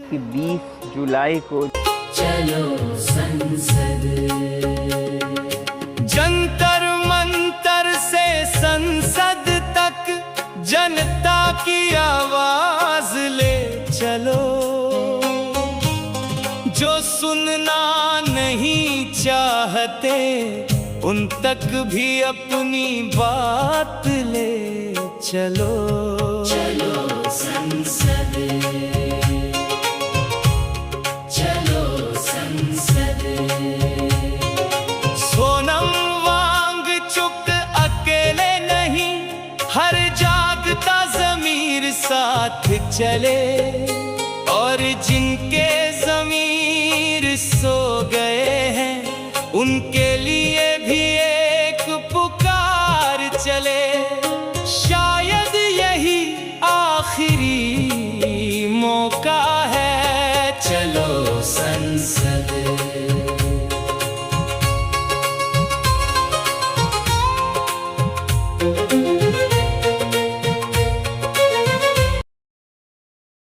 कि 20 जुलाई को चलो संसद, जंतर मंतर से संसद तक जनता की आवाज ले चलो। जो सुनना नहीं चाहते उन तक भी अपनी बात ले चलो। चलो संसद, चलो संसद। सोनम वांगचुक अकेले नहीं, हर जागता ज़मीर साथ चले।